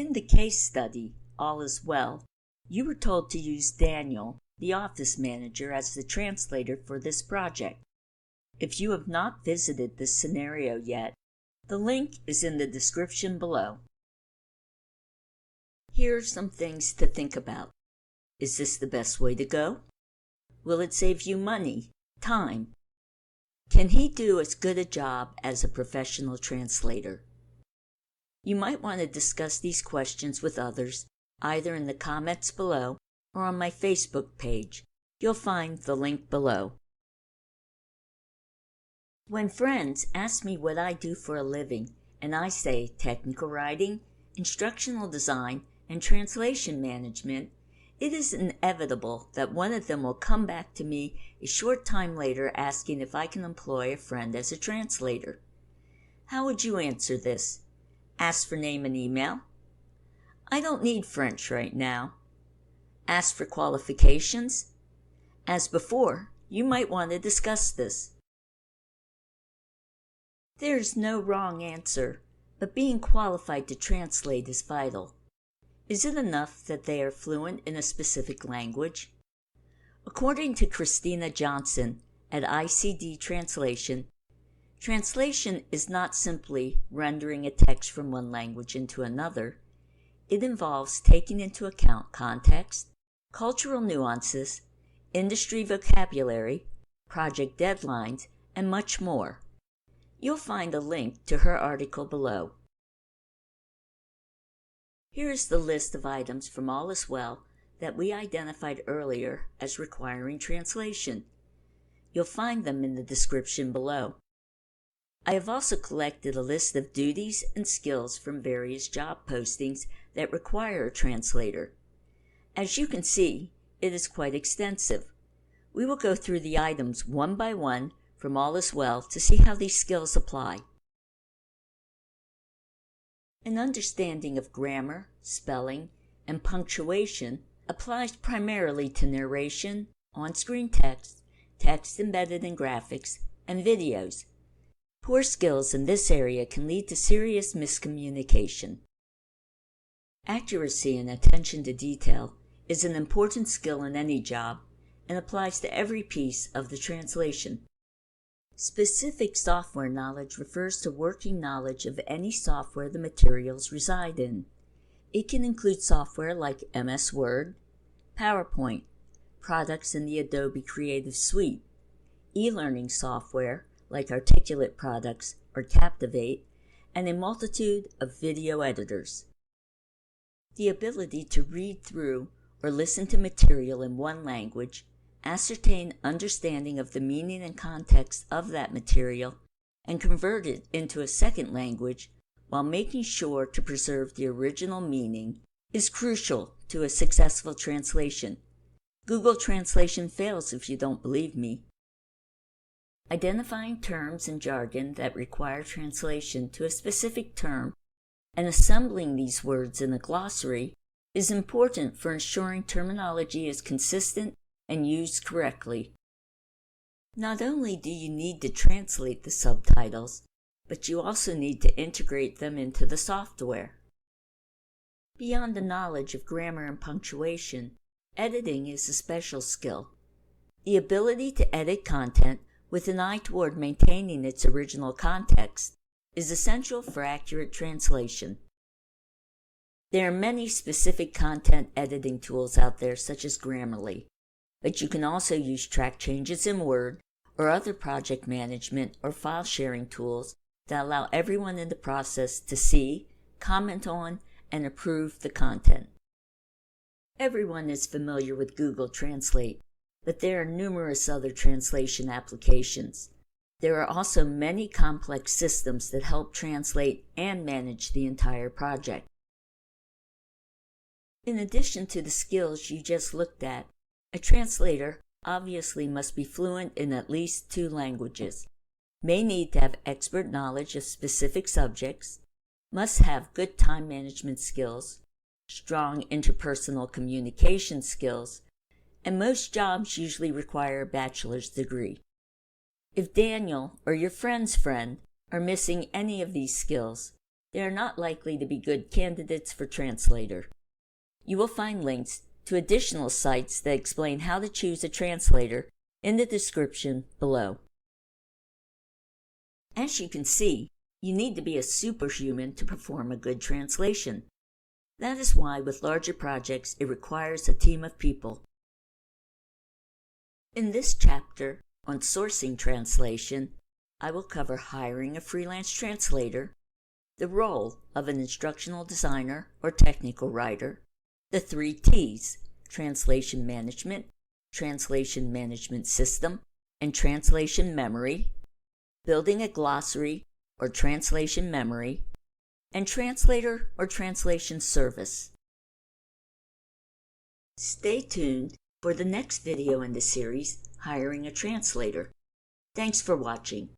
In the case study, All Is Well, you were told to use Daniel, the office manager, as the translator for this project. If you have not visited this scenario yet, the link is in the description below. Here are some things to think about. Is this the best way to go? Will it save you money, time? Can he do as good a job as a professional translator? You might want to discuss these questions with others, either in the comments below or on my Facebook page. You'll find the link below. When friends ask me what I do for a living, and I say technical writing, instructional design, and translation management, it is inevitable that one of them will come back to me a short time later asking if I can employ a friend as a translator. How would you answer this? Ask for name and email? I don't need French right now. Ask for qualifications? As before, you might want to discuss this. There is no wrong answer, but being qualified to translate is vital. Is it enough that they are fluent in a specific language? According to Kristina Johnson at ICDTranslation, translation is not simply rendering a text from one language into another. It involves taking into account context, cultural nuances, industry vocabulary, project deadlines, and much more. You'll find a link to her article below. Here is the list of items from All Is Well that we identified earlier as requiring translation. You'll find them in the description below. I have also collected a list of duties and skills from various job postings that require a translator. As you can see, it is quite extensive. We will go through the items one by one from All Is Well to see how these skills apply. An understanding of grammar, spelling, and punctuation applies primarily to narration, on-screen text, text embedded in graphics, and videos. Poor skills in this area can lead to serious miscommunication. Accuracy and attention to detail is an important skill in any job and applies to every piece of the translation. Specific software knowledge refers to working knowledge of any software the materials reside in. It can include software like MS Word, PowerPoint, products in the Adobe Creative Suite, e-learning software like Articulate products or Captivate, and a multitude of video editors. The ability to read through or listen to material in one language, ascertain understanding of the meaning and context of that material, and convert it into a second language while making sure to preserve the original meaning is crucial to a successful translation. Google Translation fails if you don't believe me. Identifying terms and jargon that require translation to a specific term and assembling these words in a glossary is important for ensuring terminology is consistent and used correctly. Not only do you need to translate the subtitles, but you also need to integrate them into the software. Beyond the knowledge of grammar and punctuation, editing is a special skill. The ability to edit content with an eye toward maintaining its original context is essential for accurate translation. There are many specific content editing tools out there such as Grammarly, but you can also use track changes in Word or other project management or file sharing tools that allow everyone in the process to see, comment on, and approve the content. Everyone is familiar with Google Translate, but there are numerous other translation applications. There are also many complex systems that help translate and manage the entire project. In addition to the skills you just looked at, a translator obviously must be fluent in at least 2 languages, may need to have expert knowledge of specific subjects, must have good time management skills, strong interpersonal communication skills, and most jobs usually require a bachelor's degree. If Daniel or your friend's friend are missing any of these skills, they are not likely to be good candidates for Translator. You will find links to additional sites that explain how to choose a translator in the description below. As you can see, you need to be a superhuman to perform a good translation. That is why with larger projects it requires a team of people. In this chapter on sourcing translation, I will cover hiring a freelance translator, the role of an instructional designer or technical writer, the 3 T's, translation management system, and translation memory, building a glossary or translation memory, and translator or translation service. Stay tuned for the next video in the series, Hiring a Translator. Thanks for watching.